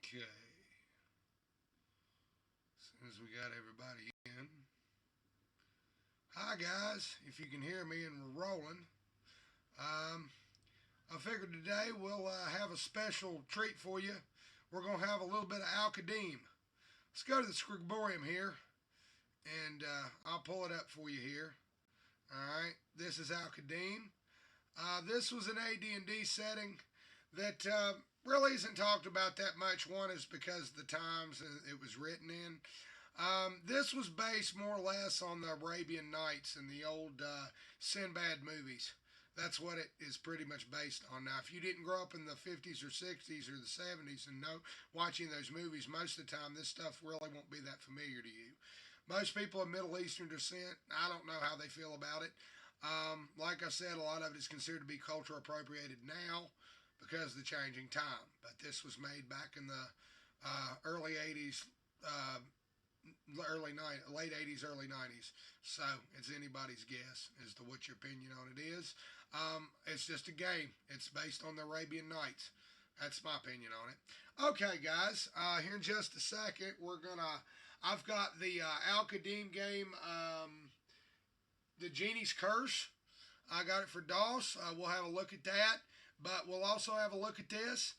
Okay. As soon as we got everybody in. Hi, guys. If you can hear me and we're rolling. Um, I figured today we'll have a special treat for you. We're going to have a little bit of Qadim. Let's go to the scriptorium here, and I'll pull it up for you here. All right. This is Qadim. This was an AD&D setting that really isn't talked about that much. One is because of the times it was written in. This was based more or less on the Arabian Nights and the old Sinbad movies. That's what it is pretty much based on. Now, if you didn't grow up in the 50s or 60s or the 70s and know watching those movies, most of the time this stuff really won't be that familiar to you. Most people of Middle Eastern descent, I don't know how they feel about it. Like I said, a lot of it is considered to be culture appropriated now because of the changing time. But this was made back in the early 80s, late 80s, early 90s. So it's anybody's guess as to what your opinion on it is. It's just a game. It's based on the Arabian Nights. That's my opinion on it. Okay, guys. Here in just a second, I've got the Qadim game, the Genie's Curse. I got it for DOS. We'll have a look at that, but we'll also have a look at this,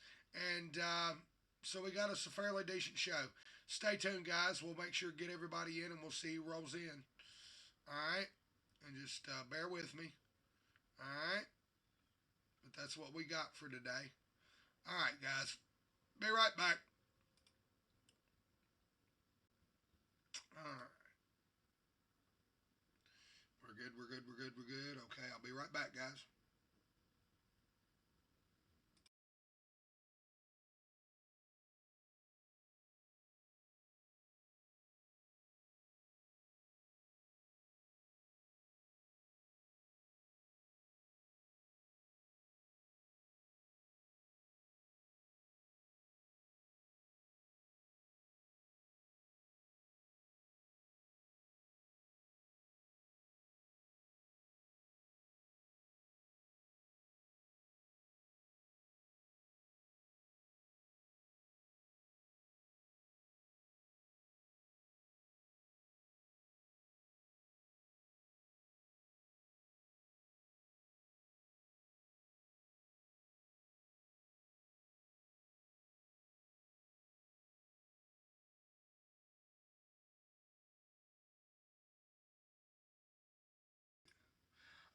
and so we got us a fairly decent show. Stay tuned, guys. We'll make sure to get everybody in, and we'll see who rolls in. All right, and just bear with me. All right, but that's what we got for today. All right, guys. Be right back. All right. We're good, we're good, we're good, we're good. Okay, I'll be right back, guys.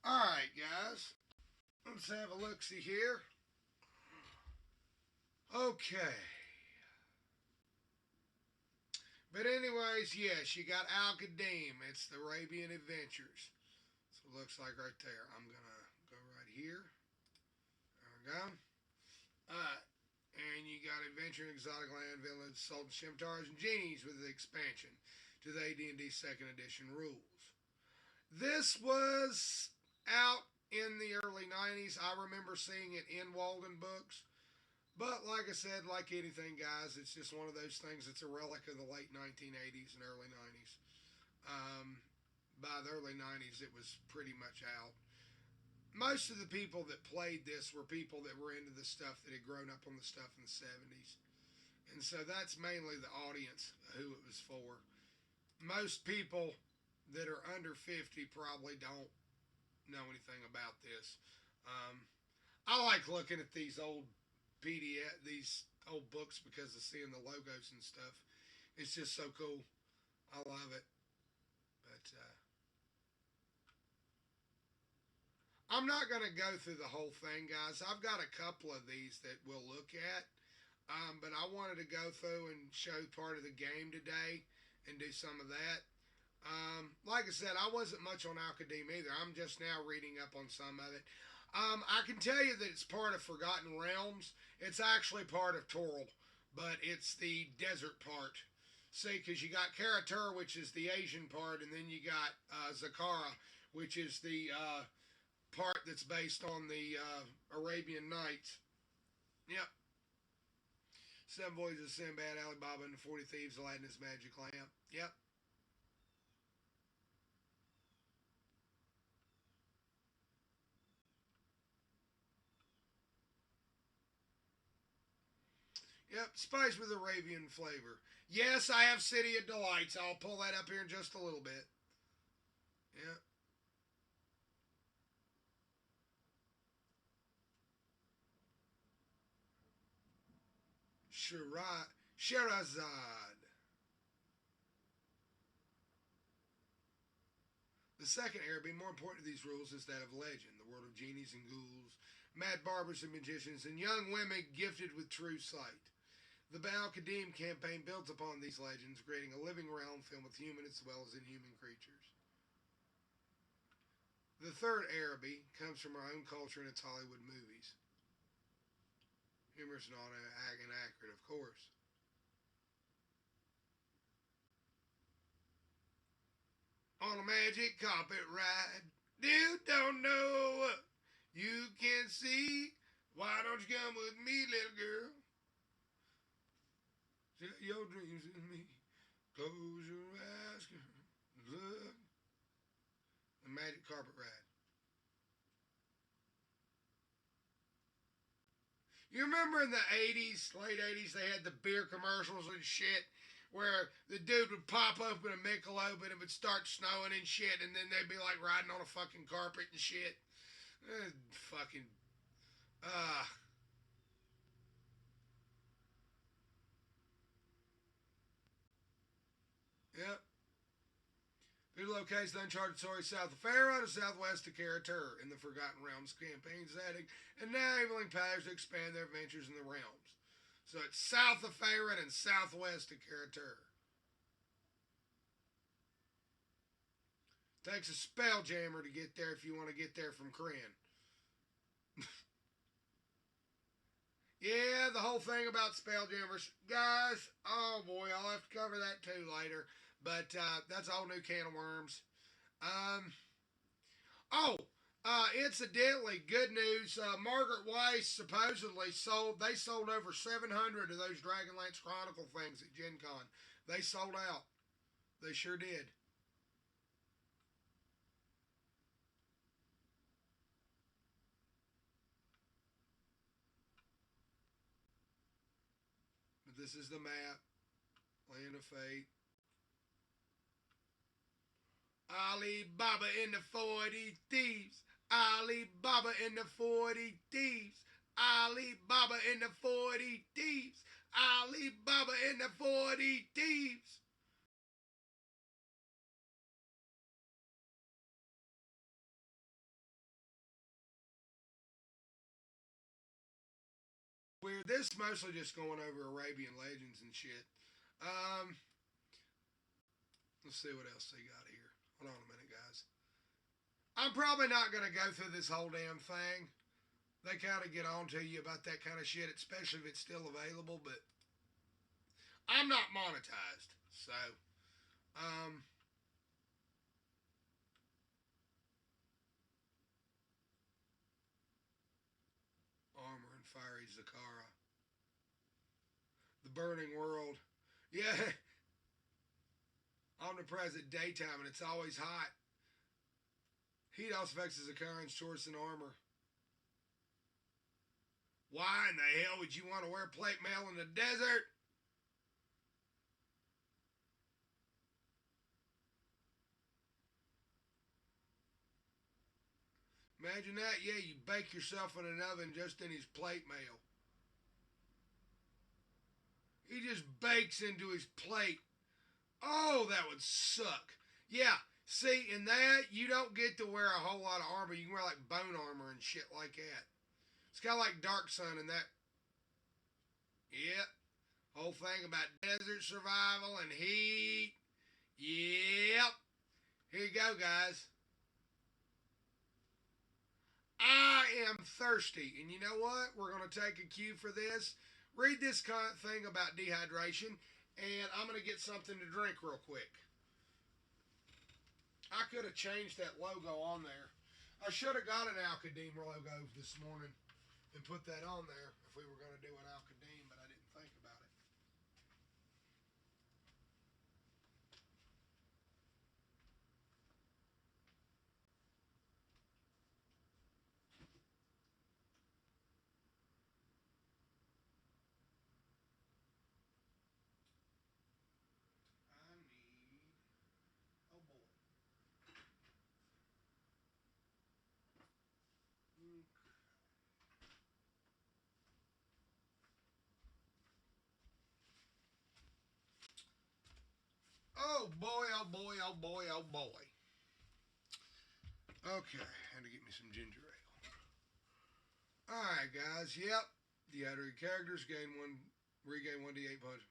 All right, guys. Let's have a look see here. Okay. But anyways, yes, you got Al Qadim. It's the Arabian Adventures. So it looks like right there. I'm gonna go right here. There we go. Alright. And you got Adventure in Exotic Land, Village, Sultan Shimtars, and Genies with the expansion to the AD&D second edition rules. This was out in the early 90s. I remember seeing it in Walden Books. But like I said, like anything, guys, it's just one of those things that's a relic of the late 1980s and early 90s. By the early 90s, it was pretty much out. Most of the people that played this were people that were into the stuff that had grown up on the stuff in the 70s. And so that's mainly the audience who it was for. Most people that are under 50 probably don't know anything about this. Um, I like looking at these old PDF, these old books because of seeing the logos and stuff. It's just so cool. I love it. But I'm not going to go through the whole thing, guys. I've got a couple of these that we'll look at. But I wanted to go through and show part of the game today and do some of that. Like I said, I wasn't much on Qadim either. I'm just now reading up on some of it. I can tell you that it's part of Forgotten Realms. It's actually part of Toril, but it's the desert part. See, because you got Karatur, which is the Asian part, and then you got Zakara, which is the part that's based on the Arabian Nights. Yep. Seven Voyages of Sinbad, Alibaba and the 40 Thieves, Aladdin's Magic Lamp. Yep. Yep, spice with Arabian flavor. Yes, I have City of Delights. I'll pull that up here in just a little bit. Yep. Sherazad. The second era, being more important to these rules, is that of legend, the world of genies and ghouls, mad barbers and magicians, and young women gifted with true sight. The Qadim campaign builds upon these legends, creating a living realm filled with human as well as inhuman creatures. The third Araby comes from our own culture and its Hollywood movies. Humorous and not inaccurate, of course. On a magic carpet ride, you don't know what you can see. Why don't you come with me, little girl? Set your dreams with me. Close your eyes, look. The magic carpet ride. You remember in the 80s, late 80s, they had the beer commercials and shit where the dude would pop open a Michelob and it would start snowing and shit, and then they'd be like riding on a fucking carpet and shit. Fucking, uh, yep. Who locates the uncharted story south of Pharaoh and southwest of Karatur in the Forgotten Realms campaign setting, and now enabling players to expand their adventures in the realms. So it's south of Pharaoh and southwest of Karatur. Takes a spelljammer to get there if you want to get there from Kryn. Yeah, the whole thing about spelljammers. Guys, oh boy, I'll have to cover that too later. But that's a whole new can of worms. Um, oh, incidentally, good news. Margaret Weiss supposedly sold over 700 of those Dragonlance Chronicle things at Gen Con. They sold out. They sure did. But this is the map. Land of Fate. Ali Baba and the 40 Thieves. Ali Baba and the 40 Thieves. Ali Baba and the 40 Thieves. Ali Baba and the 40 Thieves. Weird. This mostly just going over Arabian legends and shit. Um, let's see what else they got here. Hold on a minute, guys. I'm probably not going to go through this whole damn thing. They kind of get on to you about that kind of shit, especially if it's still available, but I'm not monetized. So, um, Armor and Fiery Zakara. The Burning World. Yeah, omnipresent daytime, and it's always hot. Heat also affects the Zakara's shorts and armor. Why in the hell would you want to wear plate mail in the desert? Imagine that. Yeah, you bake yourself in an oven just in his plate mail. He just bakes into his plate. Oh, that would suck. Yeah, see, in that, you don't get to wear a whole lot of armor. You can wear like bone armor and shit like that. It's kind of like Dark Sun in that. Yep. Whole thing about desert survival and heat. Yep. Here you go, guys. I am thirsty. And you know what? We're going to take a cue for this. Read this thing about dehydration. And I'm going to get something to drink real quick. I could have changed that logo on there. I should have got an Qadim logo this morning and put that on there if we were going to do an Qadim, but I didn't think about it. Oh boy, oh boy, oh boy, oh boy. Okay, had to get me some ginger ale. Alright, guys, yep. Dehydrated characters regain 1d8 punch.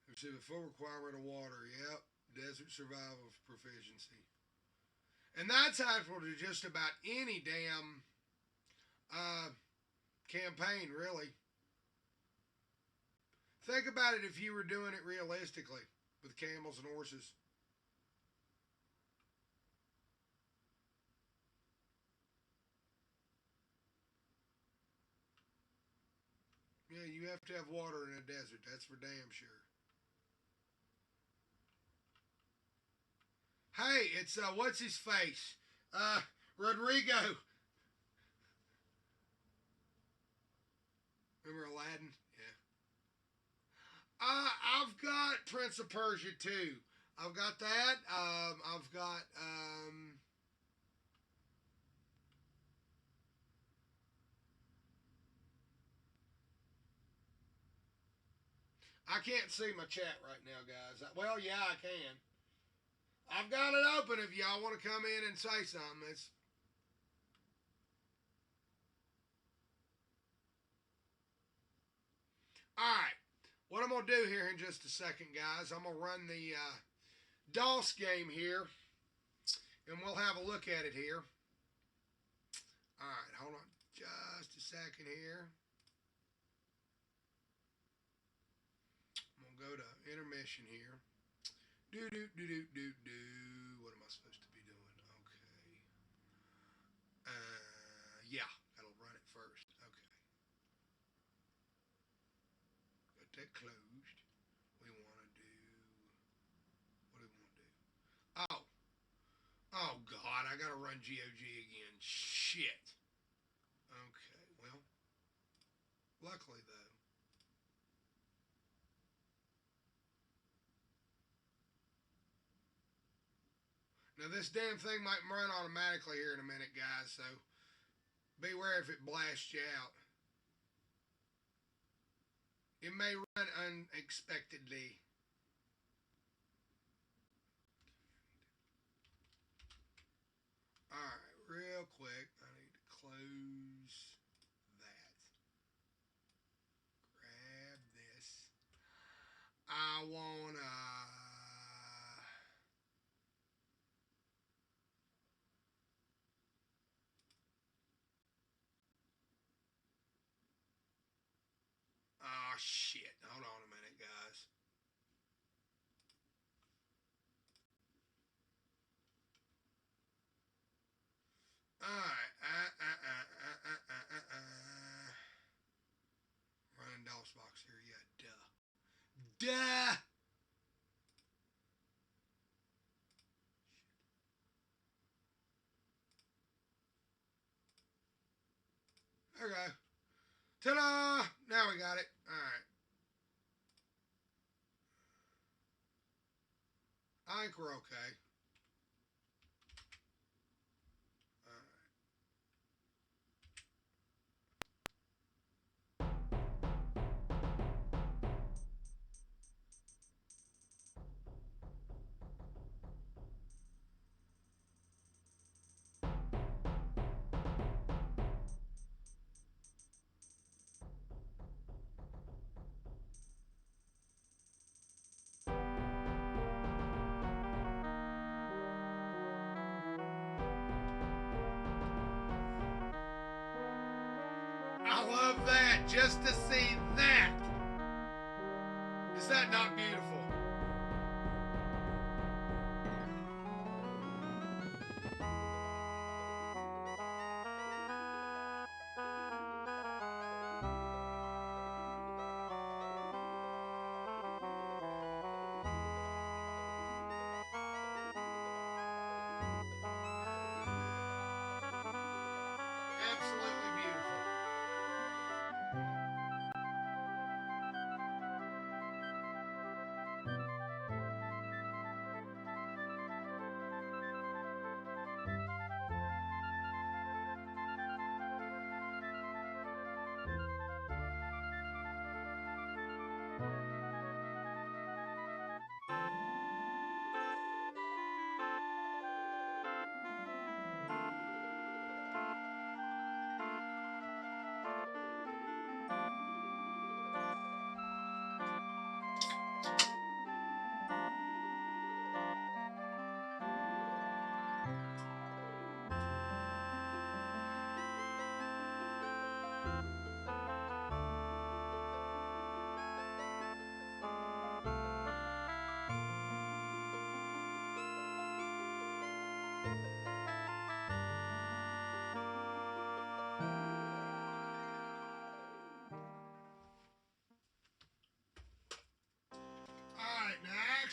Receive a full requirement of water, yep. Desert survival proficiency. And that's applicable to just about any damn campaign, really. Think about it if you were doing it realistically with camels and horses. Yeah, you have to have water in a desert. That's for damn sure. Hey, it's what's his face? Rodrigo. Remember Aladdin? Yeah. I've got Prince of Persia too. I've got that. I've got I can't see my chat right now, guys. Well, yeah, I can. I've got it open if y'all want to come in and say something. It's all right. What I'm gonna do here in just a second, guys, I'm gonna run the DOS game here, and we'll have a look at it here. All right, hold on just a second here. I'm gonna go to intermission here. Do do do do do do. What am I supposed to be doing? Okay. Yeah, that'll run it first. Okay. Got that closed. We want to do. What do we want to do? Oh. Oh God, I gotta run GOG again. Shit. Okay. Well, luckily though. Now this damn thing might run automatically here in a minute, guys. So beware if it blasts you out. It may run unexpectedly. Alright, real quick, I need to close that. Grab this. I wanna. Oh shit. Hold on a minute, guys. Alright. Running DOS box here, yeah, duh. Duh! Okay. Ta-da! Now we got it. Alright. I think we're okay. I love that. Just to see that. Is that not beautiful? Absolutely beautiful.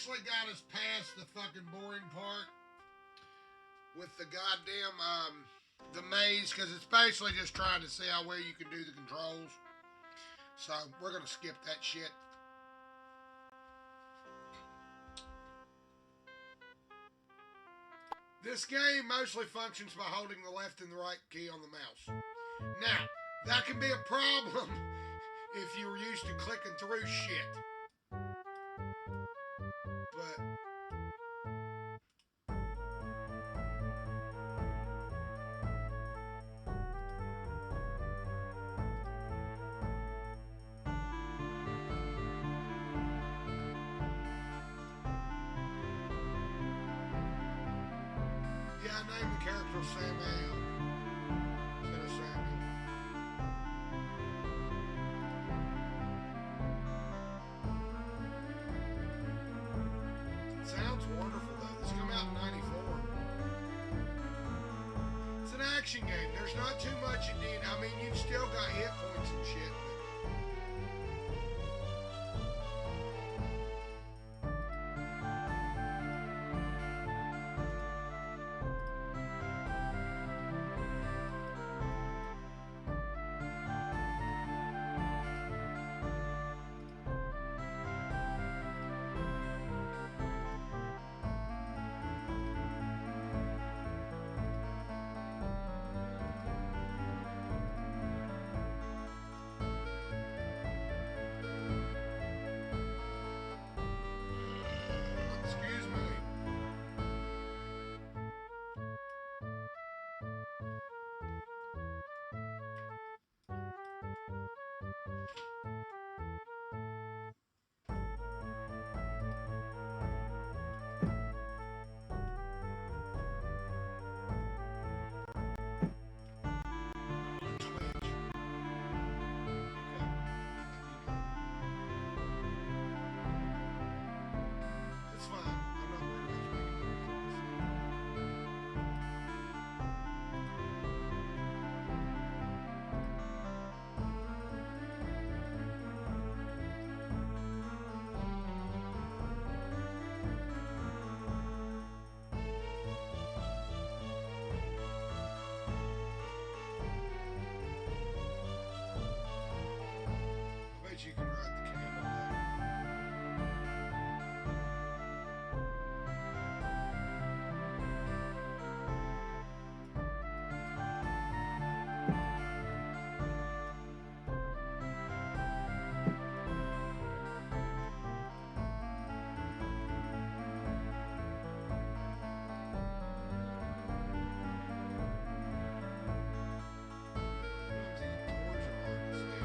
actually got us past the fucking boring part with the goddamn the maze, because it's basically just trying to see how well you can do the controls. So we're gonna skip that shit. This game mostly functions by holding the left and the right key on the mouse. Now, that can be a problem if you're used to clicking through shit. But yeah, I named the character Samuel instead of Samuel. It sounds wonderful though. This came out in '94. It's an action game. There's not too much in it. I mean, you've still got hit points and shit. Excuse me. On Twitch. It's fine. I'm not worried about you making noise. I bet you can ride the camel though. These doors are hard to see.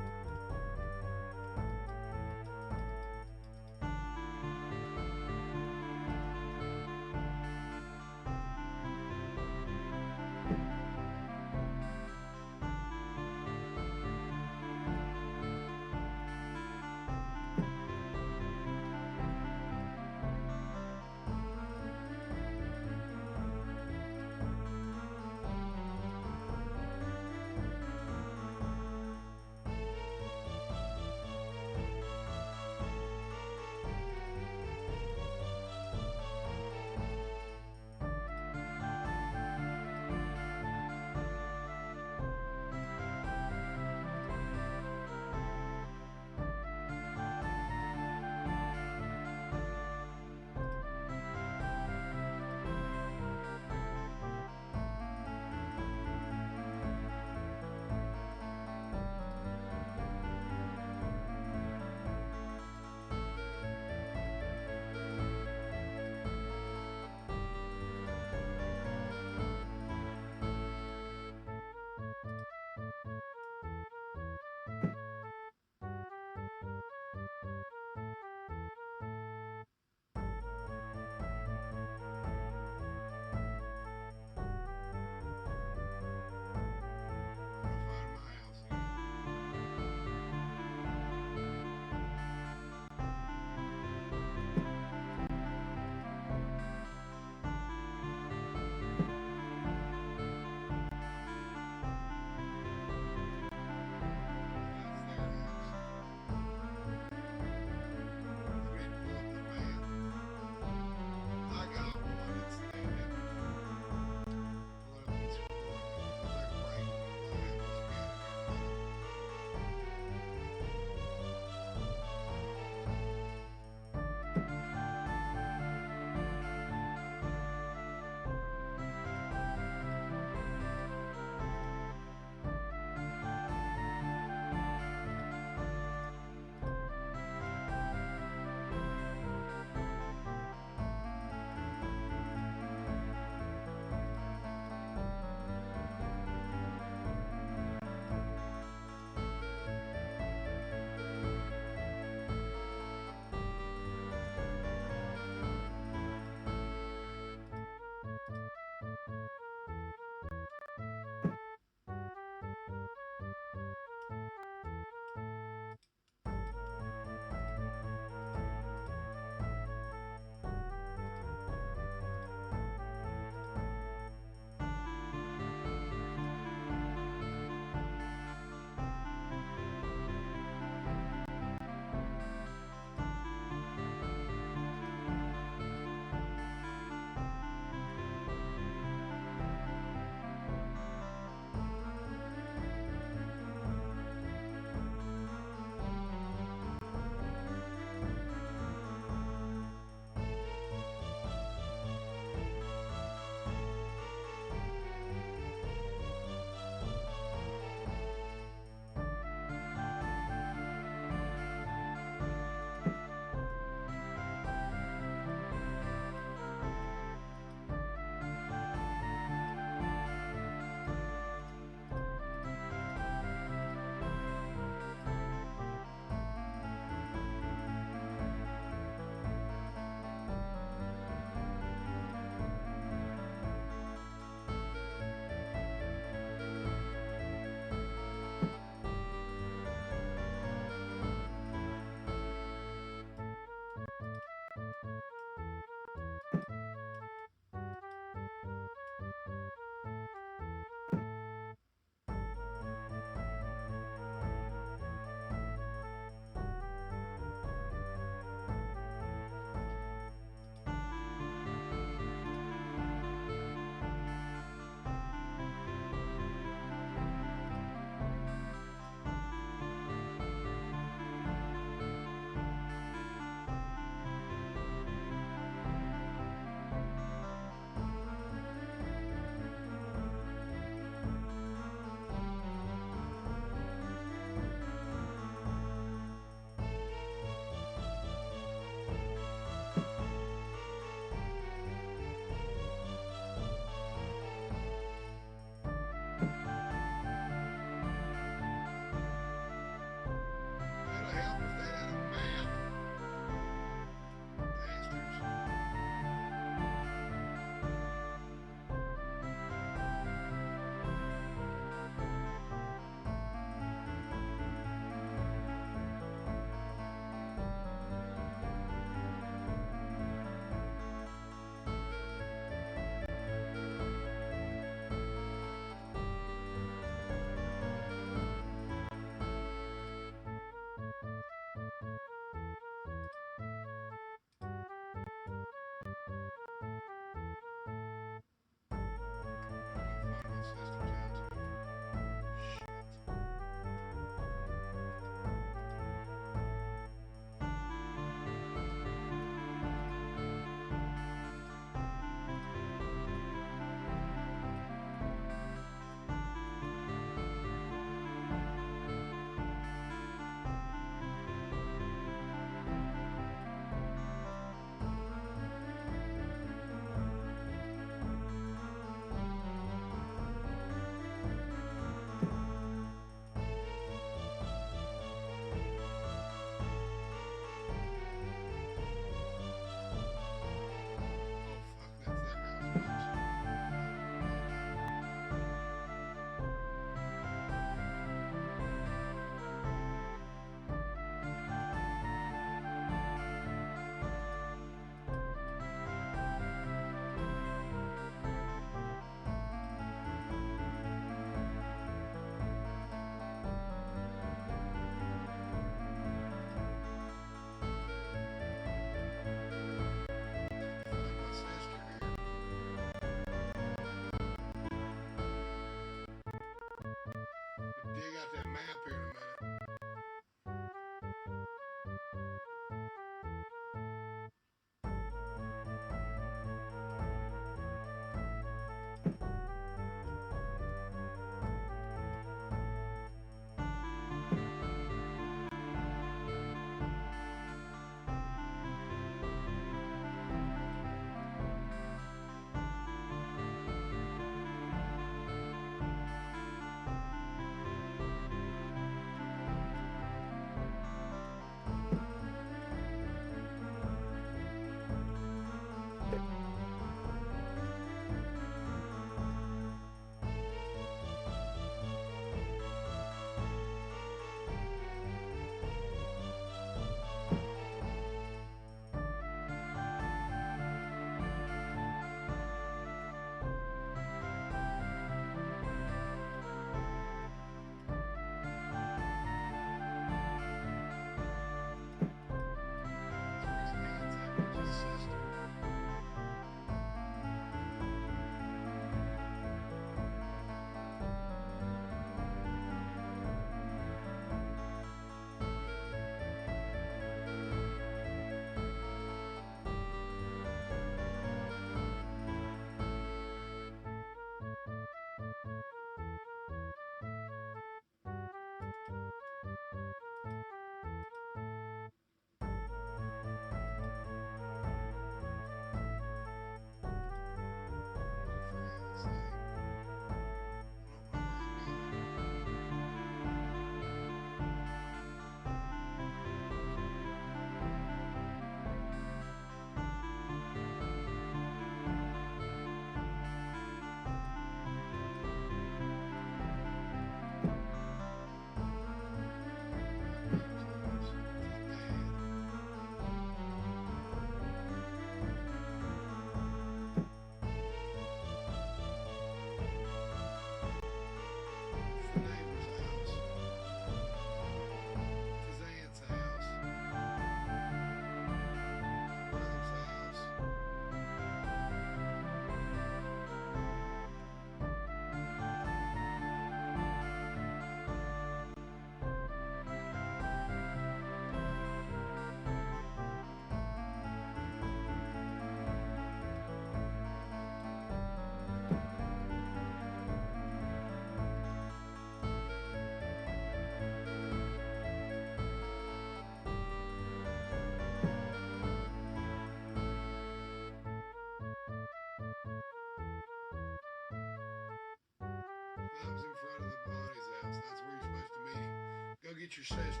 get your sister.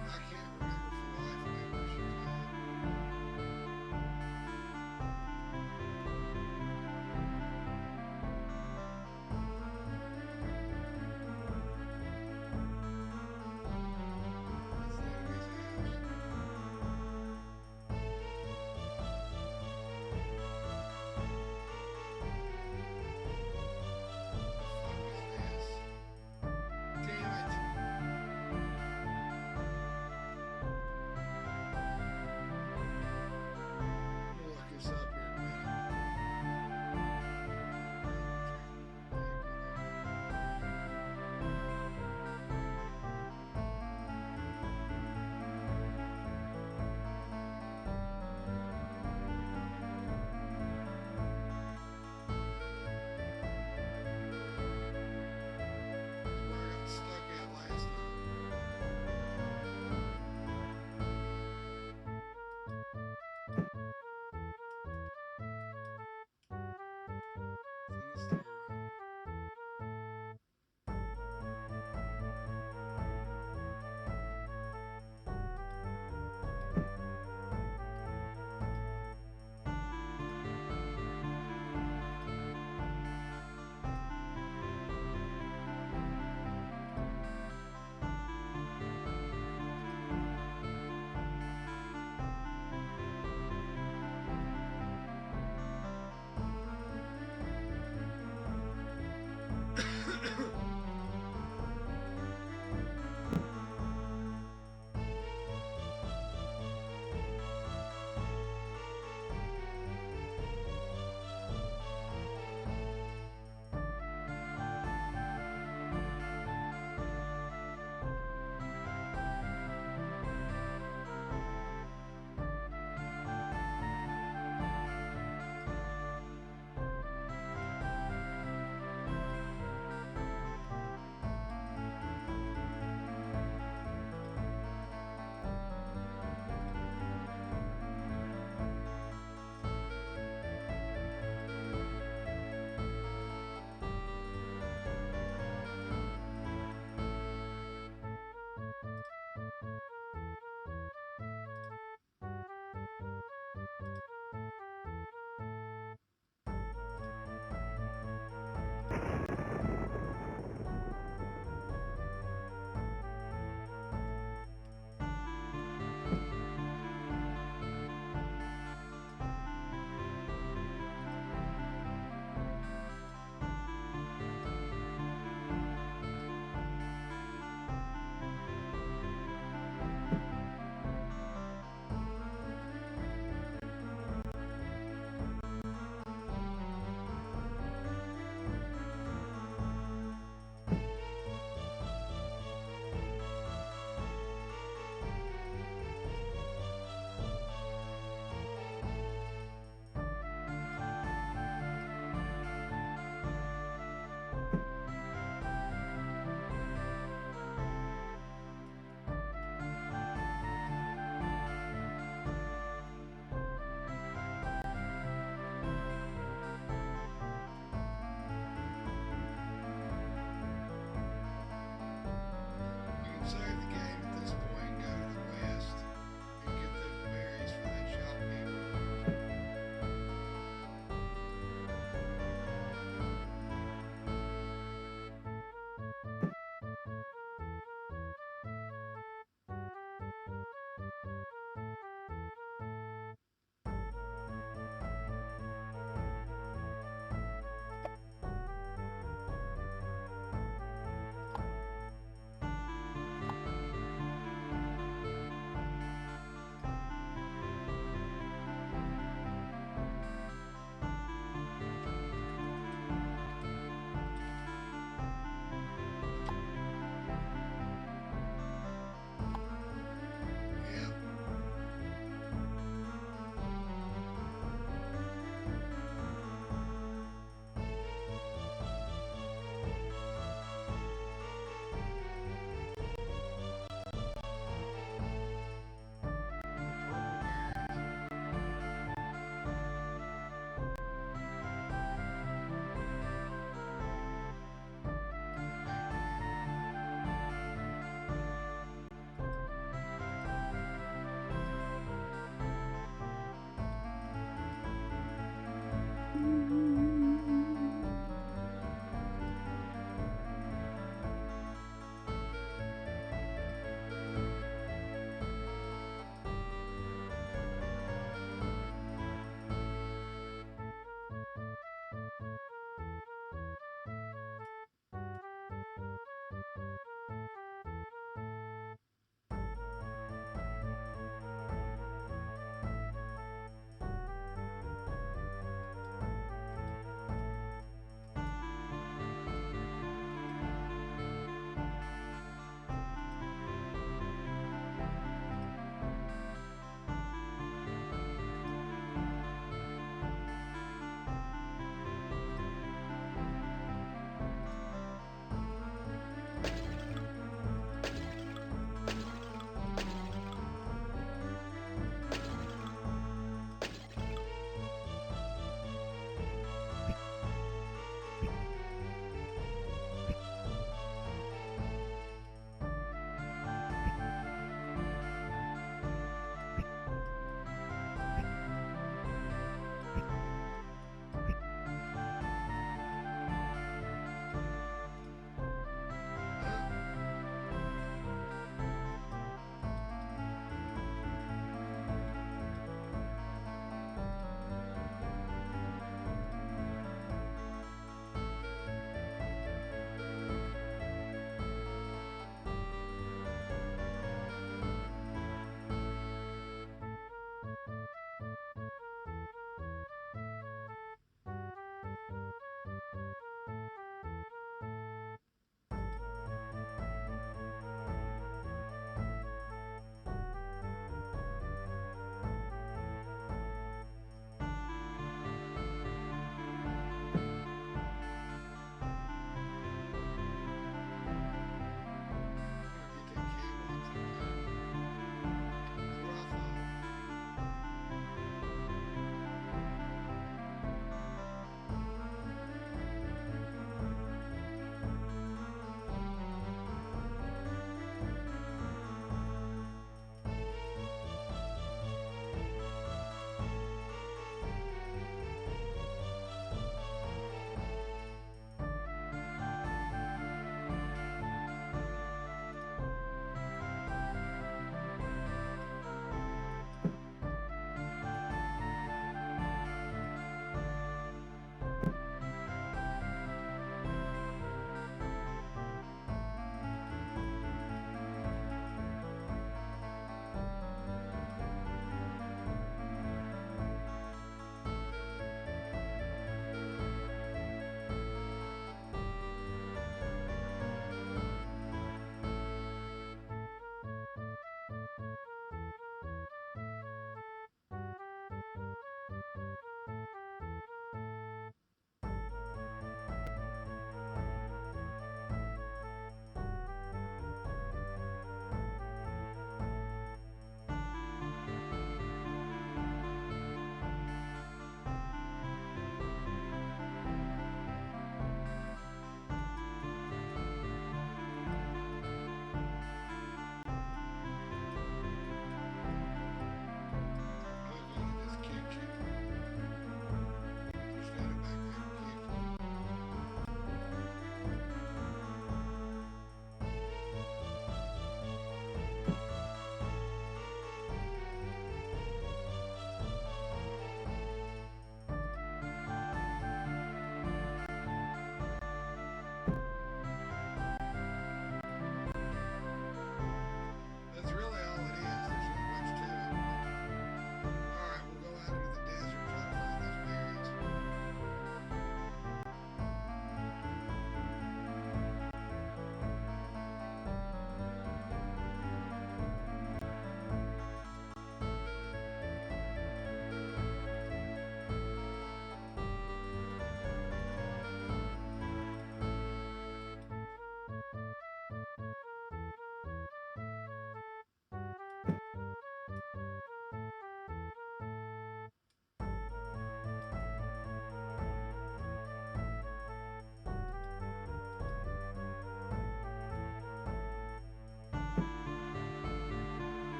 I can't remember for the life of me where she's at.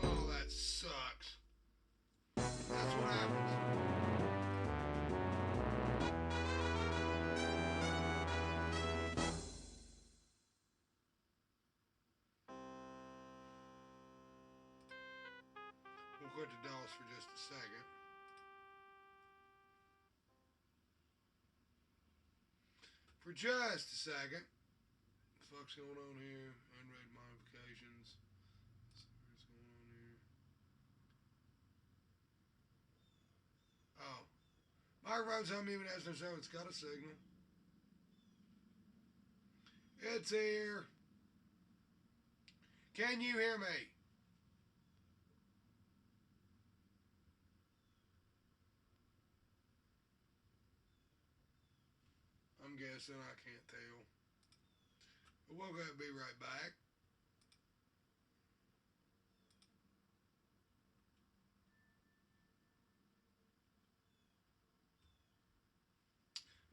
Oh, that sucks. That's what happens. We'll quit the dolls for just a second. For just a second. What the fuck's going on here? Unread modifications. What's going on here? Oh. Microphone's on me even as no sound. It's got a signal. It's here. Can you hear me? I'm guessing I can't tell. But we'll go be right back.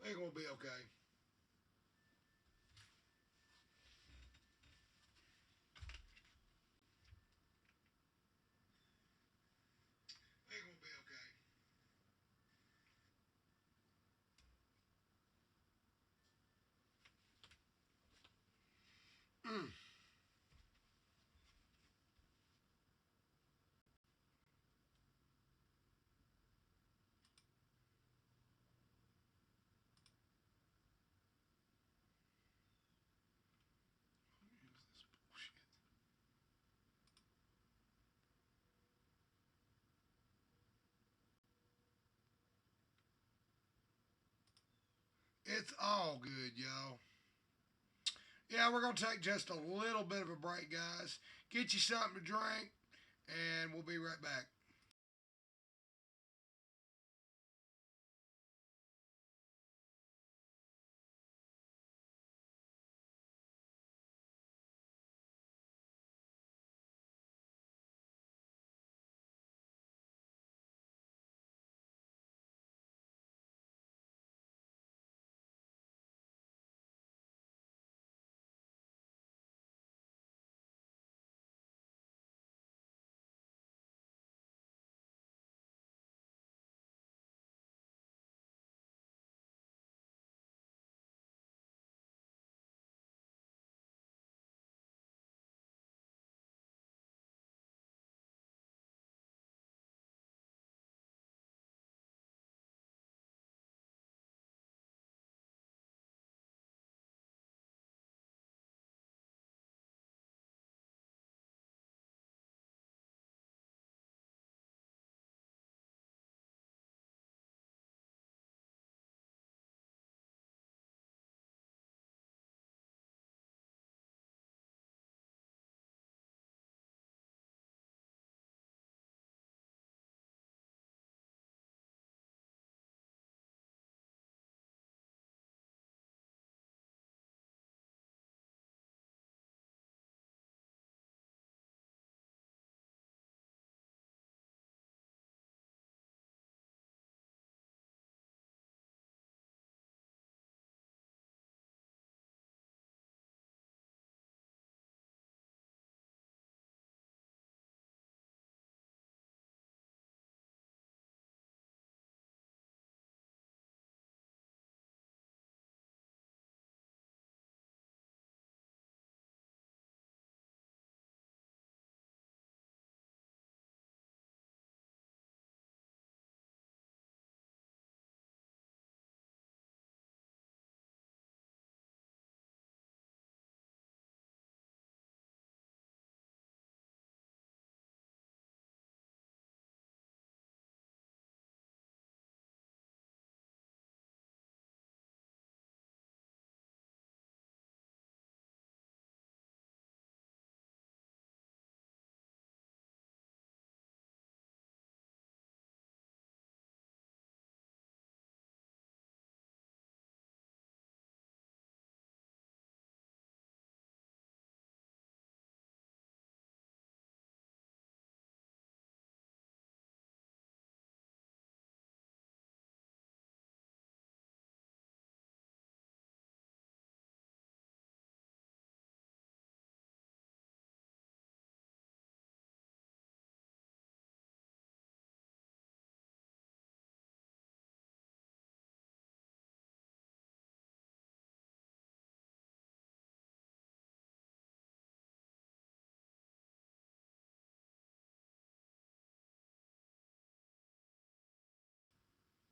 I think we'll be okay. I think we'll be okay. It's all good, y'all. Yeah, we're going to take just a little bit of a break, guys. Get you something to drink, and we'll be right back.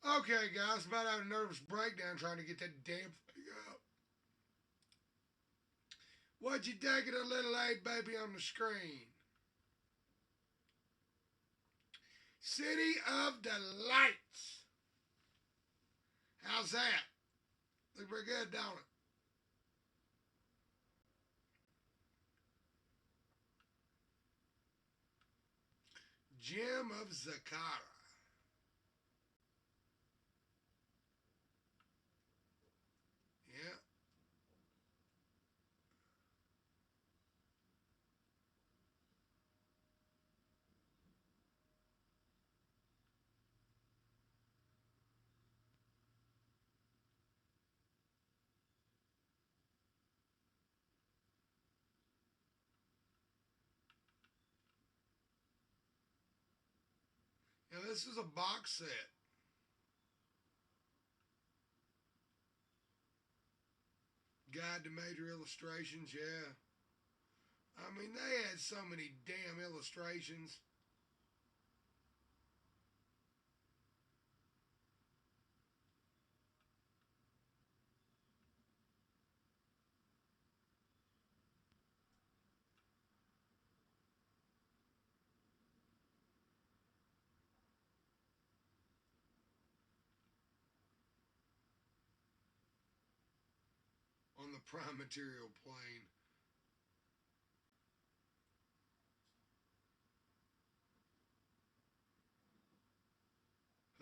Okay, guys, about to have a nervous breakdown trying to get that damn thing up. What'd you think of the little aid baby on the screen? City of Delights. How's that? Look pretty good, don't it? Gem of Zakara. Yeah. Now, this is a box set. Guide to major illustrations, yeah. I mean, they had so many damn illustrations. On the prime material plane.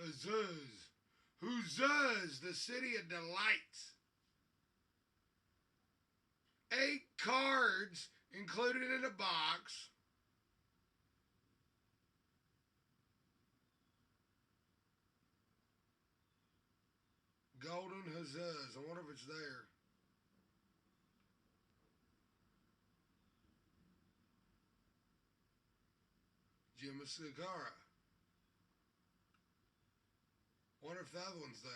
Huzzaz. Huzzaz, the city of delights. 8 cards included in a box. Golden Huzzaz. I wonder if it's there. Jim Sakara. Wonder if the other one's there.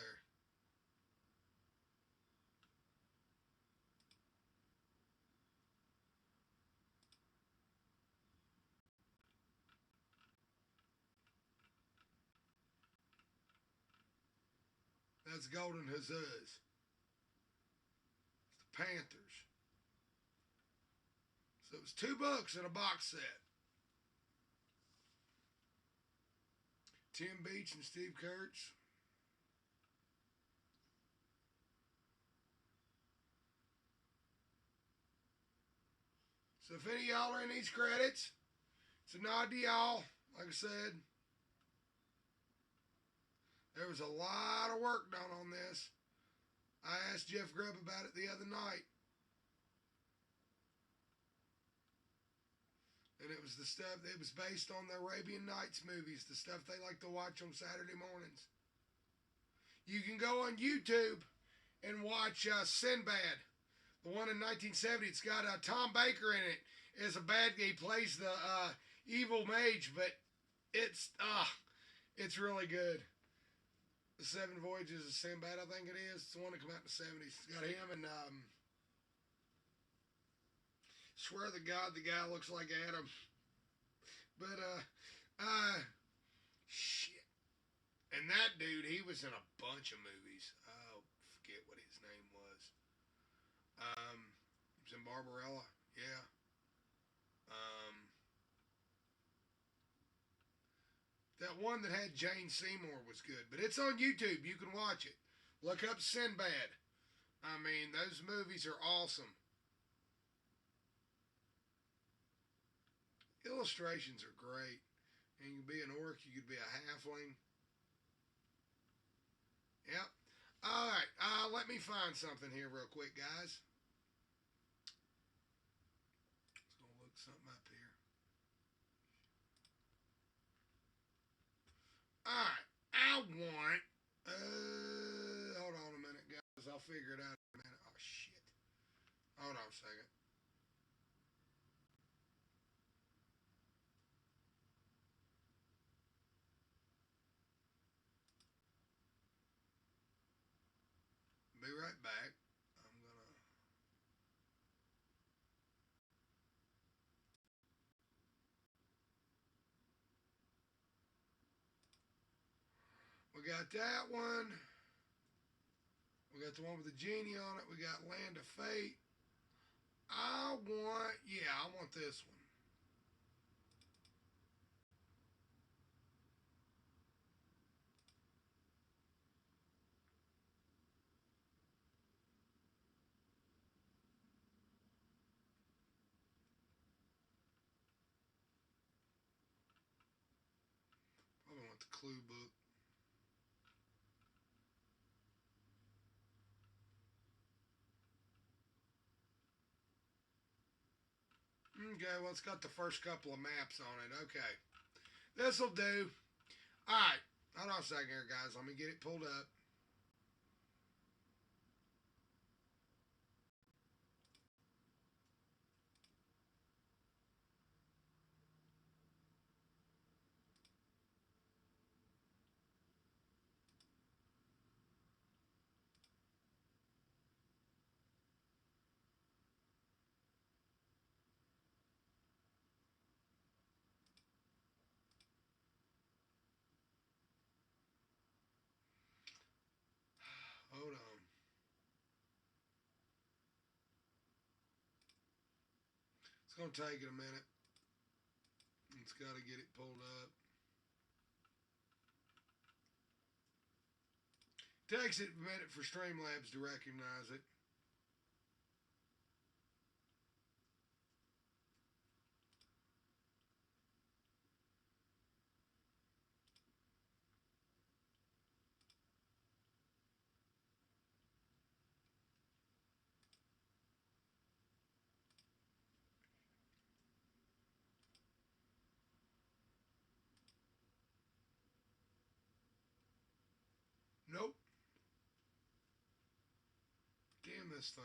That's Golden Huzzaz. It's the Panthers. So it was 2 books in a box set. Tim Beach and Steve Kurtz. So if any of y'all are in these credits, it's a nod to y'all. Like I said, there was a lot of work done on this. I asked Jeff Grubb about it the other night. And it was the stuff, it was based on the Arabian Nights movies, the stuff they like to watch on Saturday mornings. You can go on YouTube and watch Sinbad, the one in 1970. It's got Tom Baker in it as a bad guy. He plays the evil mage, but it's really good. The 7 Voyages of Sinbad, I think it is. It's the one that came out in the 70s. It's got him and swear to God, the guy looks like Adam. But shit. And that dude, he was in a bunch of movies. Oh, forget what his name was. He was in Barbarella. Yeah. Um, that one that had Jane Seymour was good, but it's on YouTube. You can watch it. Look up Sinbad. I mean, those movies are awesome. Illustrations are great. And you can be an orc, you could be a halfling. Yep. All right. Let me find something here real quick, guys. Let's go look something up here. All right. I want. Hold on a minute, guys. I'll figure it out in a minute. Oh shit. Hold on a second. Be right back. I'm gonna. Well, We got that one. We got the one with the genie on it. We got Land of Fate. I want this one. Probably want the clue book. Okay, well, it's got the first couple of maps on it. Okay. This'll do. Alright. Hold on a second here, guys. Let me get it pulled up. Hold on. It's going to take it a minute. It's got to get it pulled up. Takes it a minute for Streamlabs to recognize it. Nope. Damn this thing.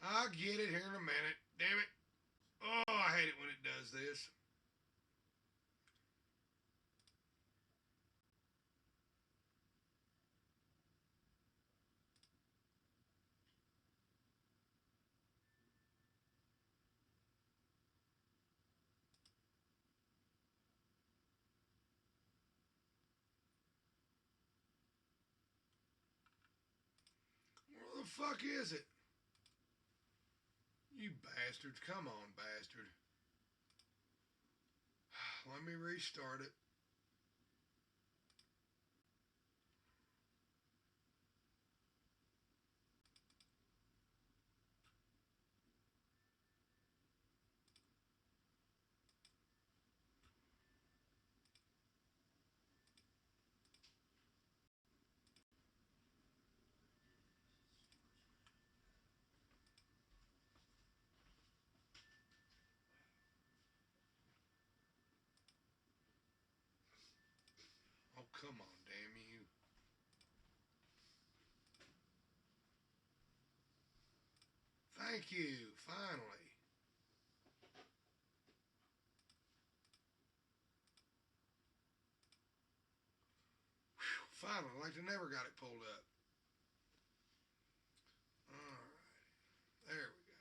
I'll get it here in a minute. Damn it. Oh, I hate it when it does this. Where the fuck is it? You bastards. Come on, bastard. Let me restart it. Oh, come on, damn you. Thank you, finally. Whew, finally, like they never got it pulled up. Alright, there we go.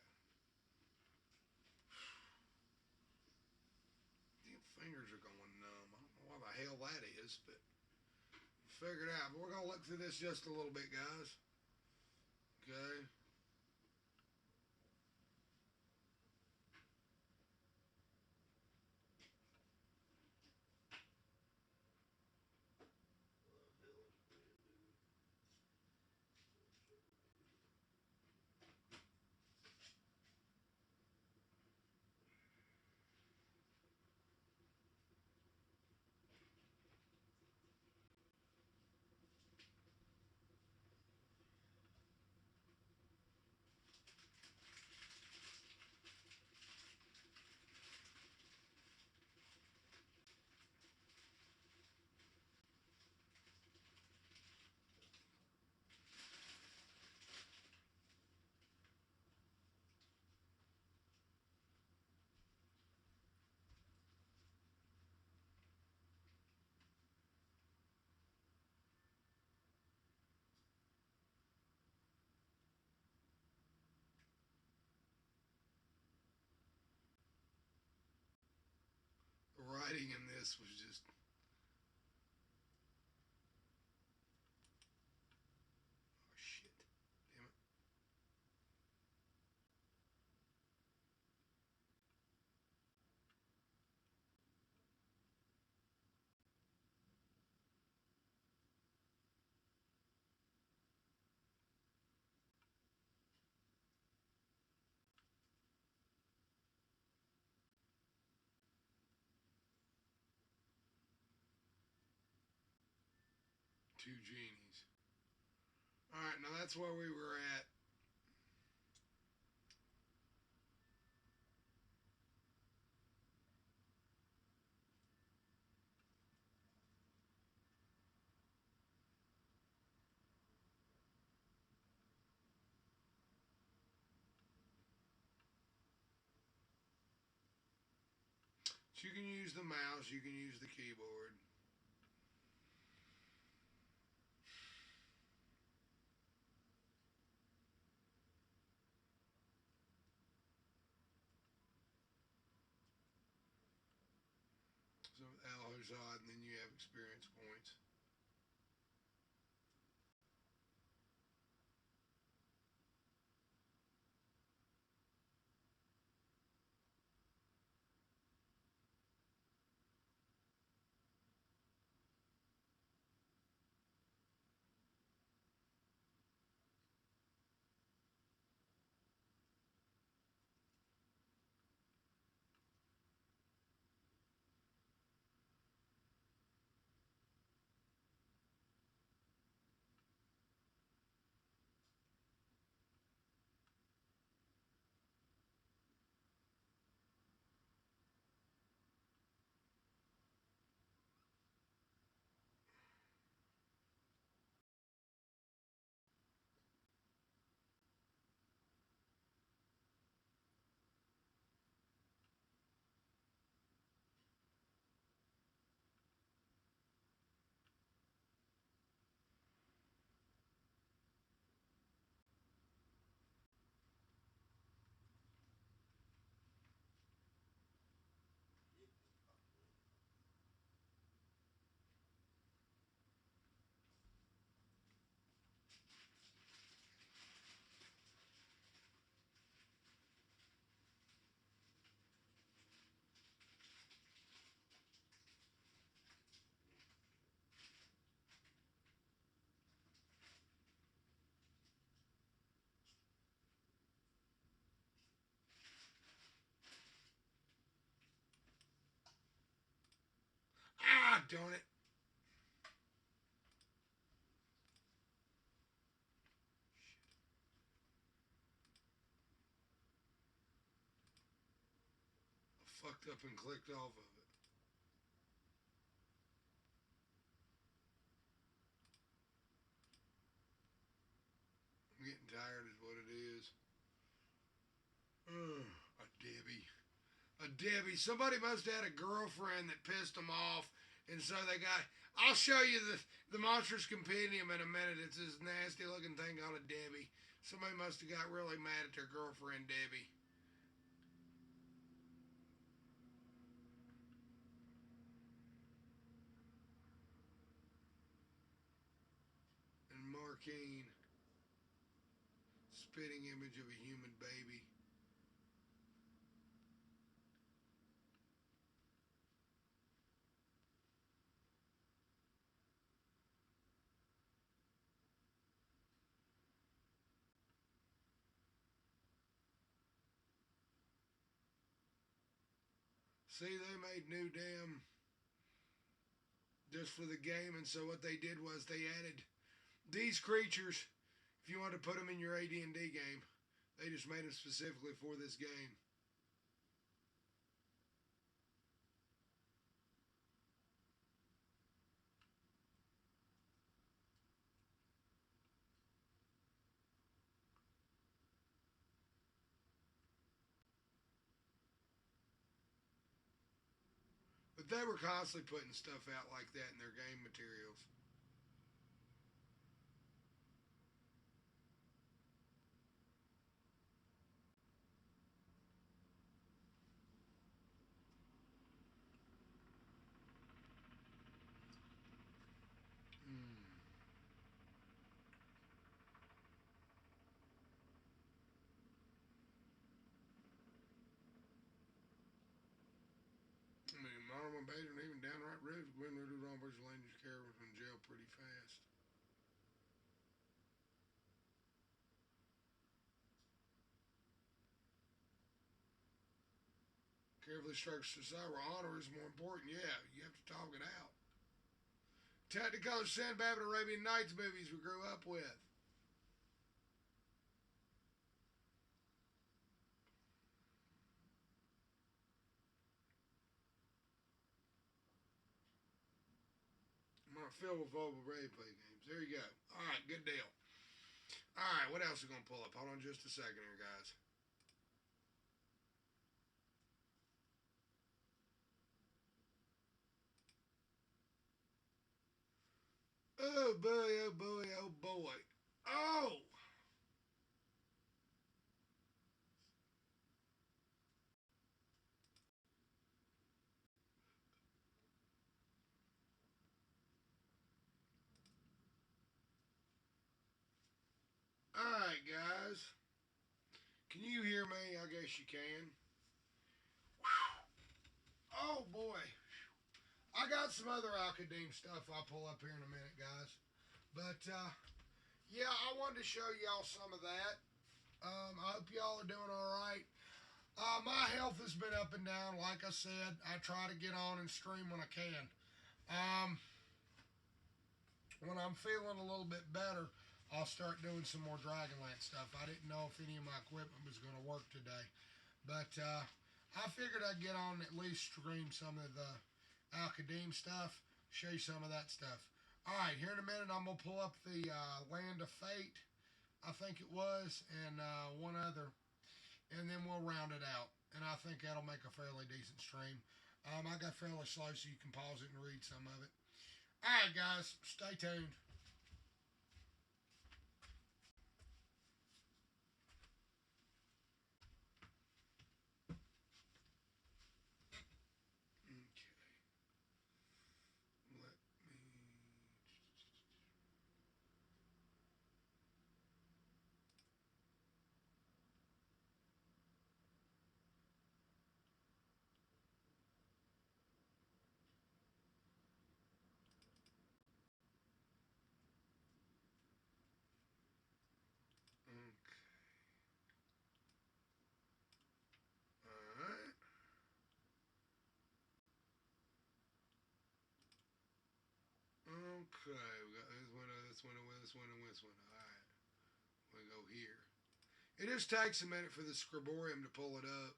Damn fingers are going numb. I don't know why the hell that is, but figure it out. But we're going to look through this just a little bit, guys. Okay. fighting in this was just. Oh, shit. Damn it. Two genies. Alright, now that's where we were at. So you can use the mouse, you can use the keyboard. So with Al-Hazad, and then you have experience points. Ah, darn it. I fucked up and clicked off of it. I'm getting tired is what it is. A Debbie. A Debbie. Somebody must have had a girlfriend that pissed them off, and so they got. I'll show you the Monsters Compendium in a minute. It's this nasty looking thing called a Debbie. Somebody must have got really mad at their girlfriend Debbie. And Markine. Spitting image of a human baby. See, they made new damn just for the game, and so what they did was they added these creatures. If you want to put them in your AD&D game, they just made them specifically for this game. But they were constantly putting stuff out like that in their game materials. on bait and even downright rude. When Rudy Roberts Langer's character was in jail pretty fast. Carefully structured society where honor is more important. Yeah, you have to talk it out. Technicolor Sinbad and Arabian Nights movies we grew up with. I'm gonna fill with Volvo Ready Play games. There you go. All right, good deal. All right, what else are we gonna pull up? Hold on just a second here, guys. Oh boy, oh boy, oh boy. Oh! Alright, guys. Can you hear me? I guess you can. Oh boy. I got some other Qadim stuff I'll pull up here in a minute, guys. But, yeah, I wanted to show y'all some of that. I hope y'all are doing alright. My health has been up and down. Like I said, I try to get on and stream when I can. When I'm feeling a little bit better, I'll start doing some more Dragonlance stuff. I didn't know if any of my equipment was going to work today. But I figured I'd get on and at least stream some of the Qadim stuff, show you some of that stuff. All right, here in a minute, I'm going to pull up the Land of Fate, I think it was, and one other, and then we'll round it out. And I think that'll make a fairly decent stream. I got fairly slow, so you can pause it and read some of it. All right, guys, stay tuned. Okay, we got this window, this window, this window, this window. Alright, we go here. It just takes a minute for the Scriborium to pull it up.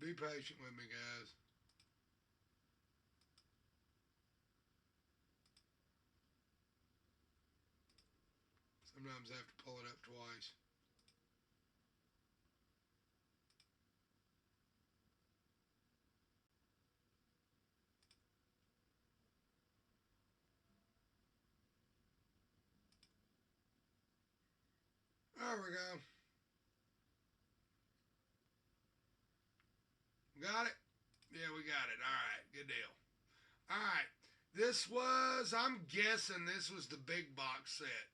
Be patient with me, guys. Sometimes I have to pull it up twice. There we go. Got it? Yeah, we got it. Alright, good deal. Alright. This was, I'm guessing this was the big box set.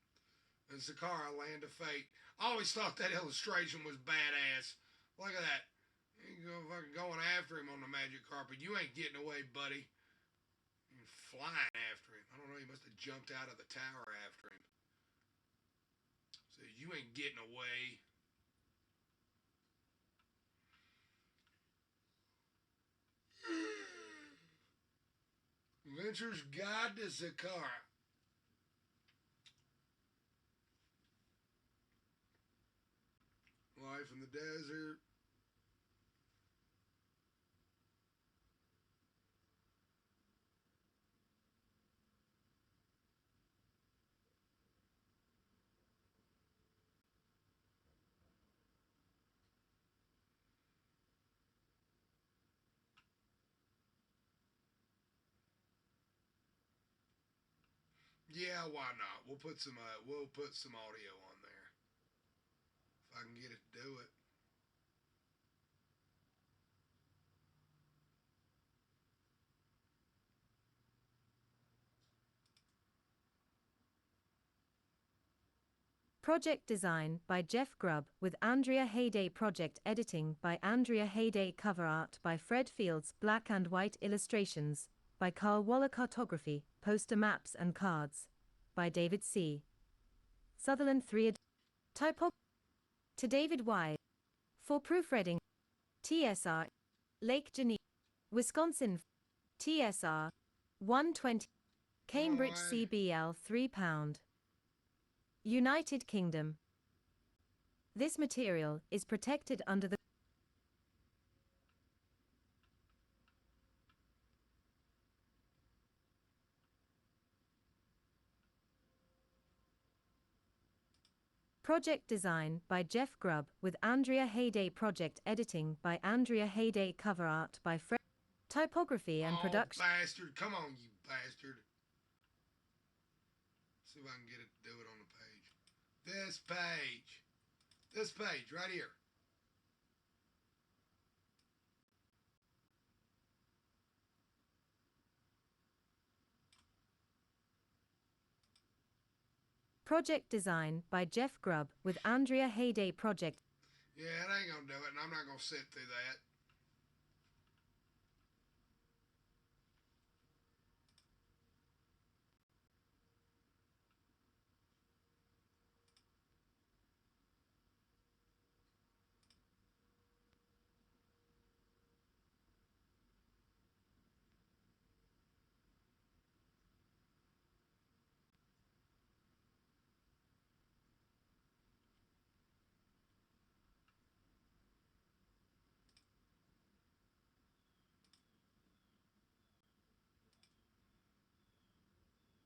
It's the car, Land of Fate. I always thought that illustration was badass. Look at that. You go fucking going after him on the magic carpet. You ain't getting away, buddy. You're flying after him. I don't know, he must have jumped out of the tower after him. So you ain't getting away. Venture's Guide to Zakara. Life in the Desert. Yeah, why not? We'll put some audio on there if I can get it to do it. Project design by Jeff Grubb with Andrea Hayday. Project editing by Andrea Hayday. Cover art by Fred Fields. Black and white illustrations by Carl Waller. Cartography, poster maps and cards by David C. Sutherland. 3 Typography to David Y. For proofreading, TSR Lake Geneva, Wisconsin. TSR 120 Cambridge. Boy. CBL £3. United Kingdom. This material is protected under the Project design by Jeff Grubb with Andrea Hayday. Project editing by Andrea Hayday. Cover art by Fred. Typography and Oh, production. bastard. Come on, you bastard. See if I can get it to do it on the page. This page. This page right here. Project design by Jeff Grubb with Andrea Hayday. Project. Yeah, it ain't gonna do it, and I'm not gonna sit through that.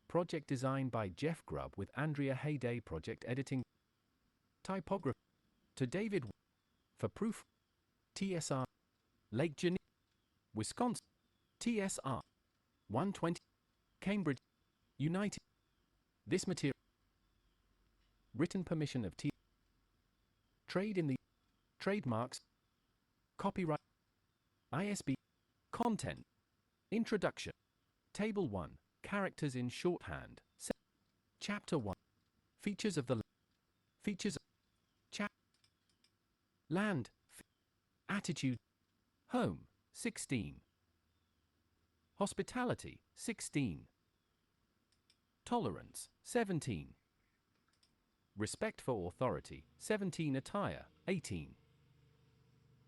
Project design by Jeff Grubb with Andrea Hayday. Project editing. Typography to David for proof. TSR Lake Geneva, Wisconsin. TSR 120 Cambridge, United. This material written permission of T. Trade in the trademarks. Copyright. ISB. Content. Introduction. Table 1. Characters in shorthand. Chapter 1. Features of the features. Land. Attitude. Home. 16. Hospitality. 16. Tolerance. 17. Respect for authority. 17. Attire. 18.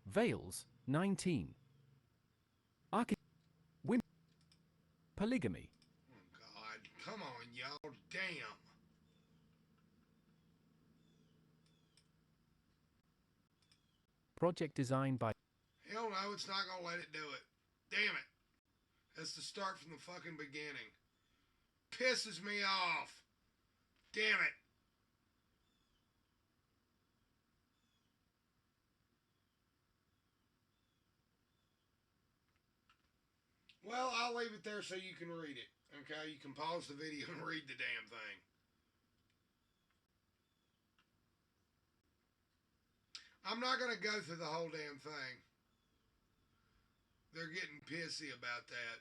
Veils. 19. Women. Polygamy. Oh, God. Come on, y'all. Damn. Project design by Hell no, it's not gonna let it do it. Damn it. That's the start from the fucking beginning. Pisses me off. Damn it. Well, I'll leave it there so you can read it. Okay, you can pause the video and read the damn thing. I'm not going to go through the whole damn thing. They're getting pissy about that.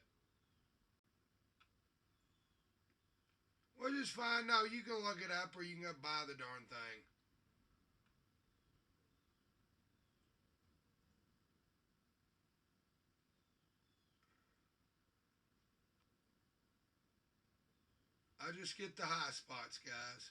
Well, just fine. No, you can look it up or you can go buy the darn thing. I just get the high spots, guys.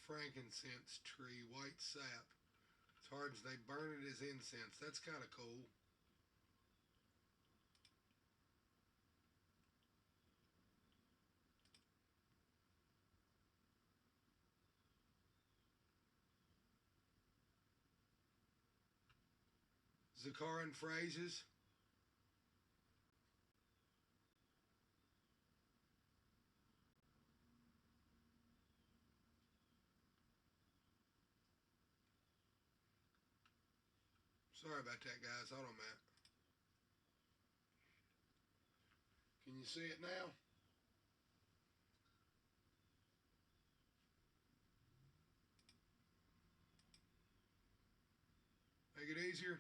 Frankincense tree, white sap. Cards, they burn it as incense. That's kind of cool. Zakaran phrases. Sorry about that, guys. Hold on, Matt. Can you see it now? Make it easier.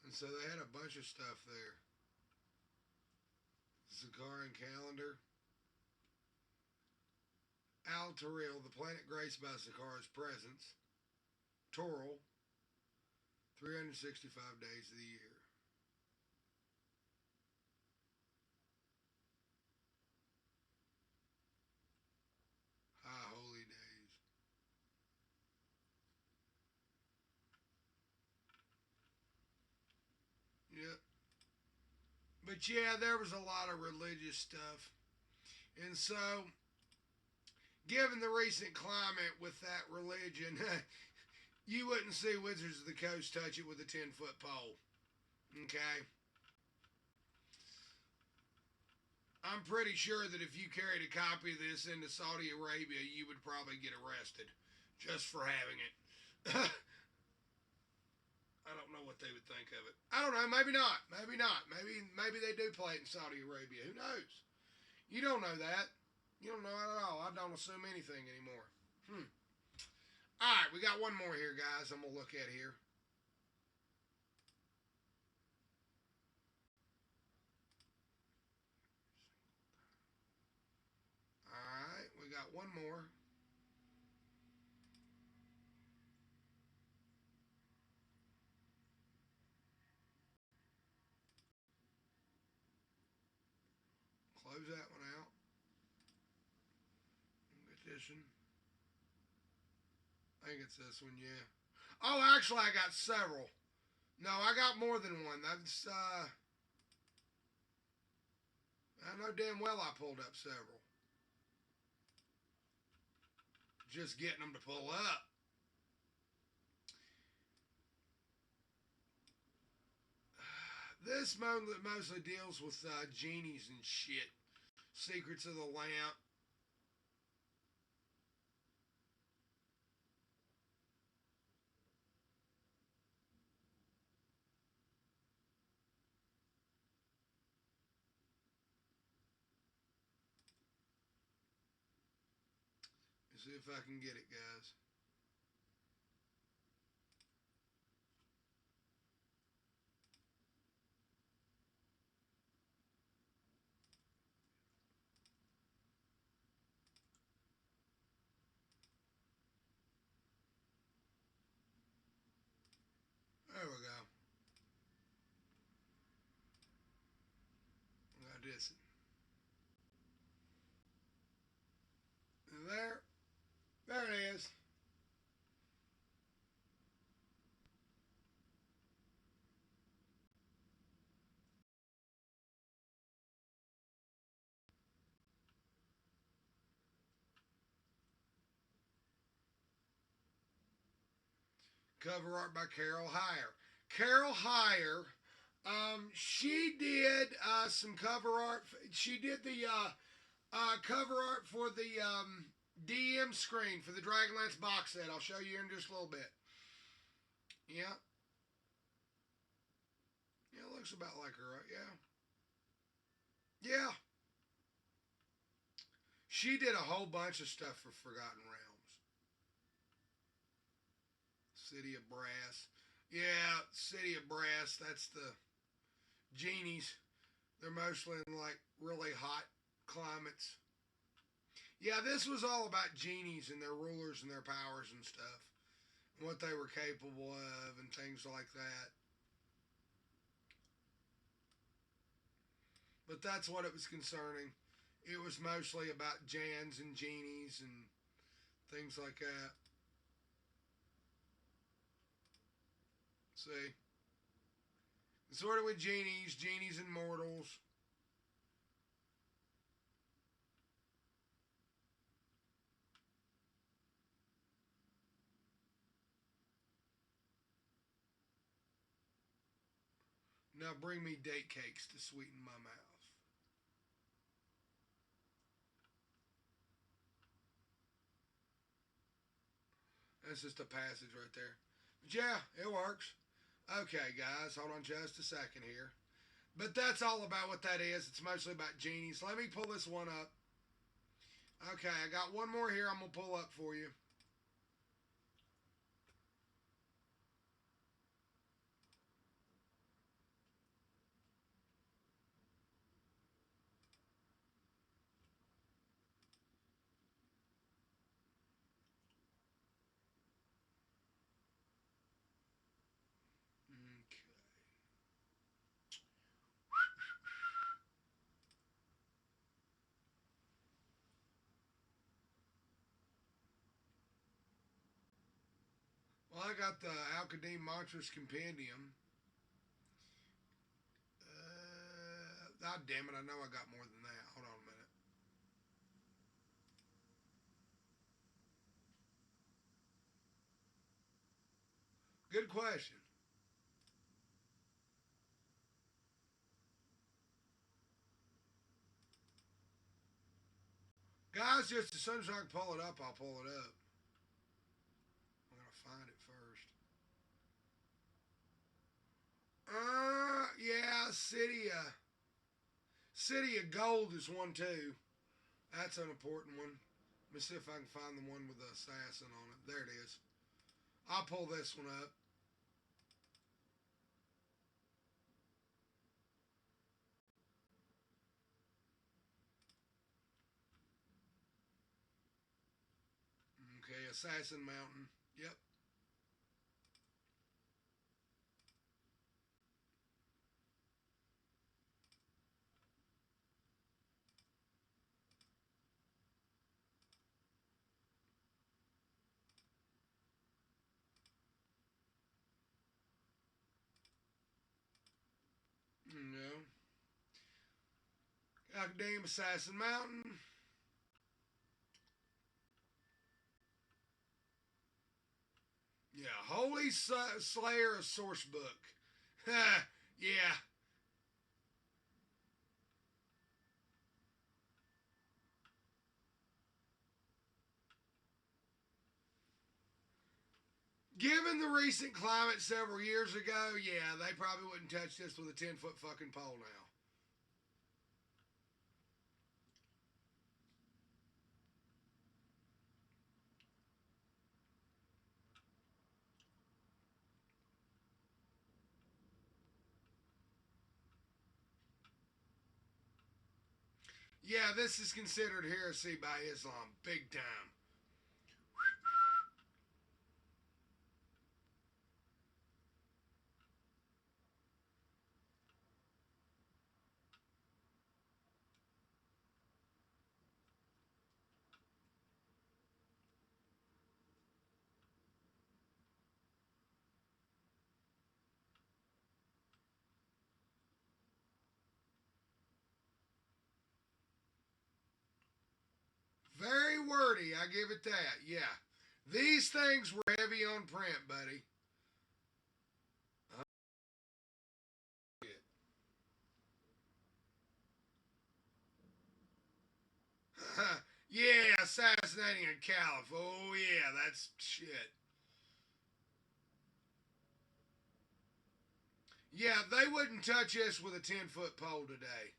And so they had a bunch of stuff there. Zakaran calendar. Al-Taril, the planet graced by Zakara's presence. Toril, 365 days of the year. High holy days. Yep. But yeah, there was a lot of religious stuff. And so, given the recent climate with that religion, you wouldn't see Wizards of the Coast touch it with a 10-foot pole. Okay? I'm pretty sure that if you carried a copy of this into Saudi Arabia, you would probably get arrested just for having it. I don't know what they would think of it. I don't know. Maybe not. Maybe not. Maybe they do play it in Saudi Arabia. Who knows? You don't know that. You don't know it at all. I don't assume anything anymore. All right, we got one more here, guys. I'm gonna look at here. All right, we got one more. Close that one out. Get this one. I think it's this one, yeah. Oh, actually, I got several. No, I got more than one. That's, I know damn well I pulled up several. Just getting them to pull up. This mostly deals with genies and shit. Secrets of the Lamp. Let's see if I can get it, guys. There we go. Got this. And there it is. Cover art by Carol Heyer. Carol Heyer, she did some cover art. She did the cover art for the DM screen for the Dragonlance box set. I'll show you in just a little bit. Yeah. Yeah, it looks about like her, right? Yeah. Yeah. She did a whole bunch of stuff for Forgotten Realms. City of Brass. Yeah, City of Brass, that's the Genies. They're mostly in like really hot climates. Yeah, this was all about genies and their rulers and their powers and stuff. And what they were capable of and things like that. But that's what it was concerning. It was mostly about Jans and genies and things like that. See? Sort of with genies and mortals. Now bring me date cakes to sweeten my mouth. That's just a passage right there. But yeah, it works. Okay, guys, hold on just a second here. But that's all about what that is. It's mostly about genies. Let me pull this one up. Okay, I got one more here I'm going to pull up for you. Okay. Well, I got the Qadim Mantras Compendium. Damn it, I know I got more than that. Hold on a minute. Good question. Guys, just as soon as I can pull it up, I'll pull it up. I'm going to find it first. Yeah, City of Gold is one too. That's an important one. Let me see if I can find the one with the assassin on it. There it is. I'll pull this one up. Okay, Assassin Mountain. Yep. No. Goddamn Assassin Mountain. Yeah, Holy Slayer Source Book. Yeah. Given the recent climate several years ago, yeah, they probably wouldn't touch this with a 10-foot fucking pole now. Yeah, this is considered heresy by Islam, big time. Very wordy, I give it that. Yeah. These things were heavy on print, buddy. Yeah, assassinating a caliph. Oh, yeah, that's shit. Yeah, they wouldn't touch us with a 10-foot pole today.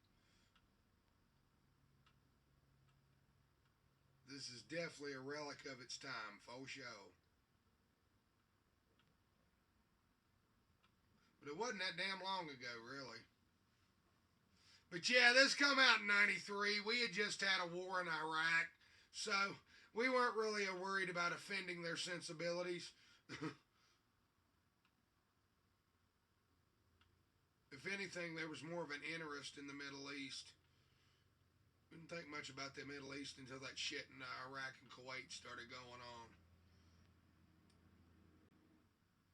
this is definitely a relic of its time, for sure. But it wasn't that damn long ago, really. But yeah, this come out in 93. We had just had a war in Iraq, so we weren't really worried about offending their sensibilities. If anything, there was more of an interest in the Middle East. Didn't think much about the Middle East until that shit in Iraq and Kuwait started going on.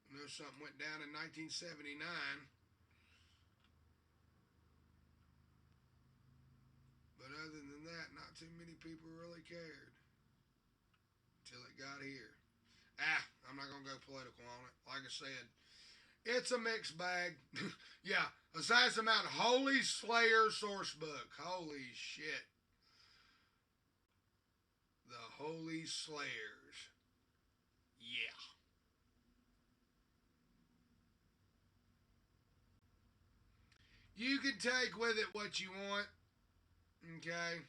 You know, something went down in 1979. But other than that, not too many people really cared. Until it got here. I'm not going to go political on it. Like I said, it's a mixed bag. Yeah, Assassin Mountain, Holy Slayer Sourcebook. Holy shit. The Holy Slayers. Yeah. You can take with it what you want. Okay.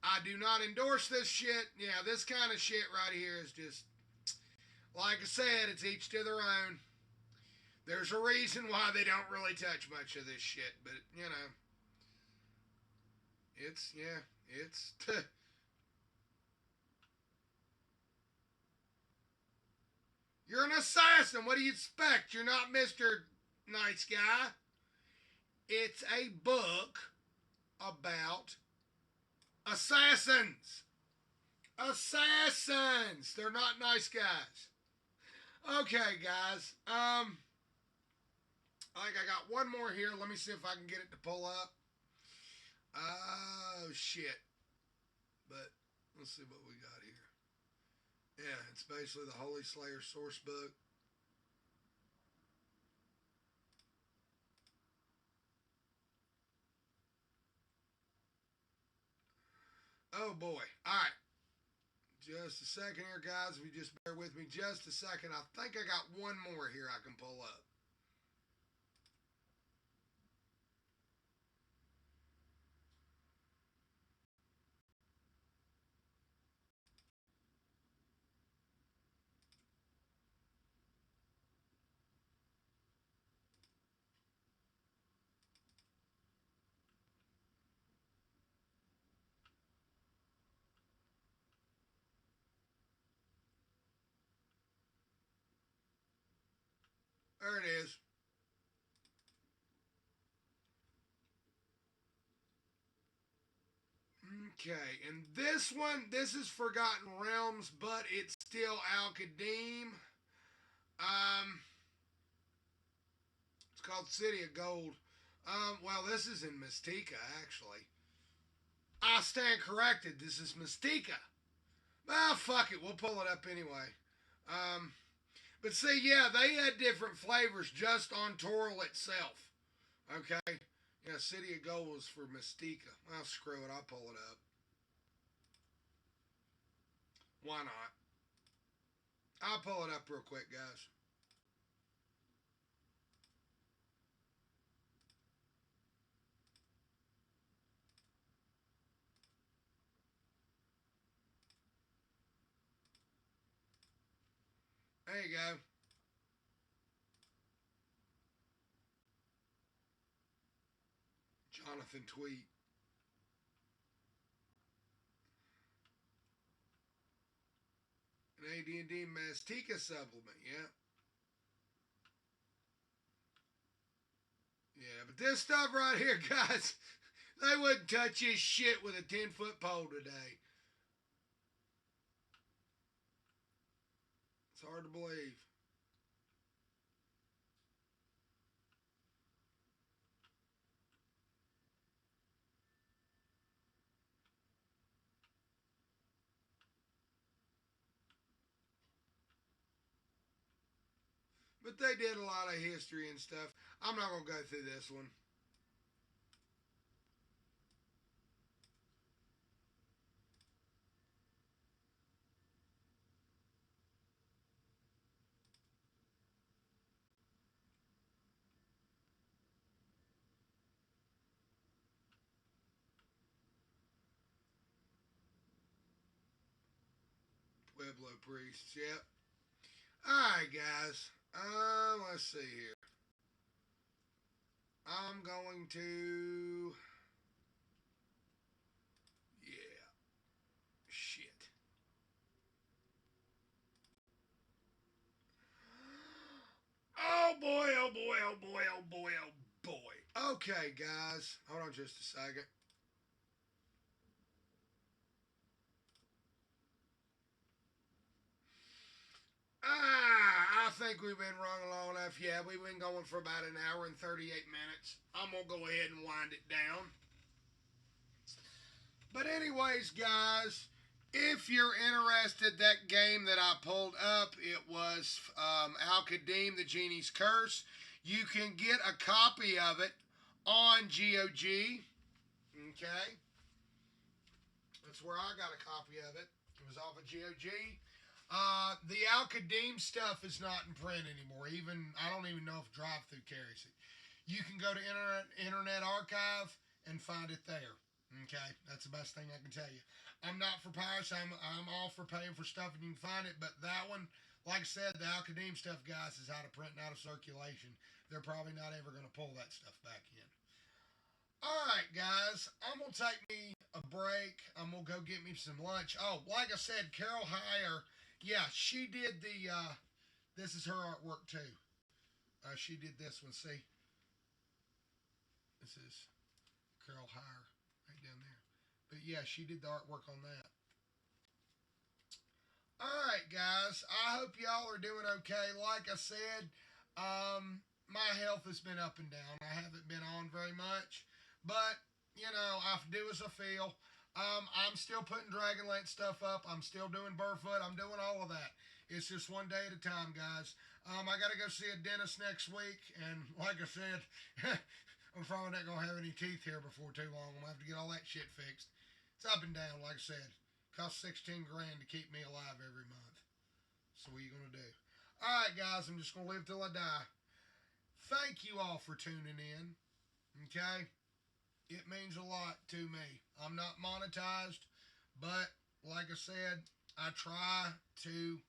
I do not endorse this shit. Yeah, this kind of shit right here is just, like I said, it's each to their own. There's a reason why they don't really touch much of this shit, but, you know, it's. You're an assassin. What do you expect? You're not Mr. Nice Guy. It's a book about assassins. Assassins. They're not nice guys. Okay, guys. I think I got one more here. Let me see if I can get it to pull up. Oh, shit. But let's see what we got here. Yeah, it's basically the Holy Slayer source book. Oh, boy. All right. Just a second here, guys. If you just bear with me just a second. I think I got one more here I can pull up. There it is. Okay, and this is Forgotten Realms, but it's still Al Qadim. It's called City of Gold. Well, this is in Mystica, actually. I stand corrected. This is Mystica. Well, fuck it. We'll pull it up anyway. But see, yeah, they had different flavors just on Toril itself. Okay? Yeah, City of Gold was for Mystica. Well, screw it. I'll pull it up. Why not? I'll pull it up real quick, guys. There you go. Jonathan Tweet. An AD&D Mastica supplement, yeah. Yeah, but this stuff right here, guys, they wouldn't touch his shit with a 10-foot pole today. It's hard to believe. But they did a lot of history and stuff. I'm not going to go through this one. Pueblo priests, yep. Alright, guys. Let's see here. I'm going to... Yeah. Shit. Oh boy, oh boy, oh boy, oh boy, oh boy. Okay, guys. Hold on just a second. I think we've been running long enough. Yeah, we've been going for about an hour and 38 minutes. I'm going to go ahead and wind it down. But anyways, guys, if you're interested, that game that I pulled up, it was Qadim, the Genie's Curse. You can get a copy of it on GOG. Okay? That's where I got a copy of it. It was off of GOG. The Qadim stuff is not in print anymore. I don't even know if Drive-Thru carries it. You can go to Internet Archive and find it there. Okay, that's the best thing I can tell you. I'm not for pirates. I'm all for paying for stuff and you can find it. But that one, like I said, the Qadim stuff, guys, is out of print and out of circulation. They're probably not ever going to pull that stuff back in. All right, guys, I'm going to take me a break. I'm going to go get me some lunch. Oh, like I said, Carol Heyer, yeah, she did the, this is her artwork too. She did this one, see? This is Carol Heyer right down there. But yeah, she did the artwork on that. All right, guys, I hope y'all are doing okay. Like I said, my health has been up and down. I haven't been on very much. But, you know, I do as I feel. I'm still putting Dragonlance stuff up. I'm still doing Barefoot. I'm doing all of that. It's just one day at a time, guys. I got to go see a dentist next week. And like I said, I'm probably not going to have any teeth here before too long. I'm going to have to get all that shit fixed. It's up and down, like I said. Costs 16 grand to keep me alive every month. So what are you going to do? All right, guys, I'm just going to live till I die. Thank you all for tuning in. Okay? It means a lot to me. I'm not monetized, but like I said, I try to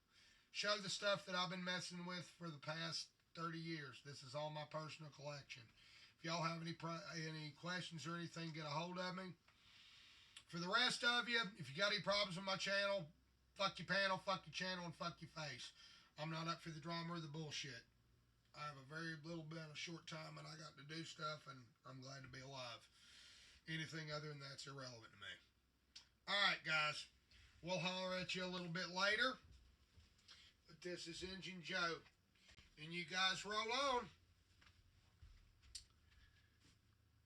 show the stuff that I've been messing with for the past 30 years. This is all my personal collection. If y'all have any questions or anything, get a hold of me. For the rest of you, if you got any problems with my channel, fuck your panel, fuck your channel, and fuck your face. I'm not up for the drama or the bullshit. I have a very little bit of short time and I got to do stuff and I'm glad to be alive. Anything other than that's irrelevant to me. Alright, guys. We'll holler at you a little bit later. But this is Engine Joe. And you guys roll on.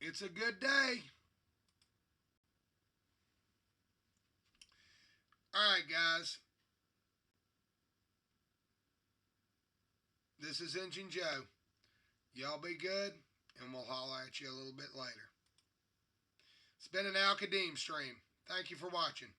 It's a good day. Alright, guys. This is Engine Joe. Y'all be good, and we'll holler at you a little bit later. It's been an Qadim stream. Thank you for watching.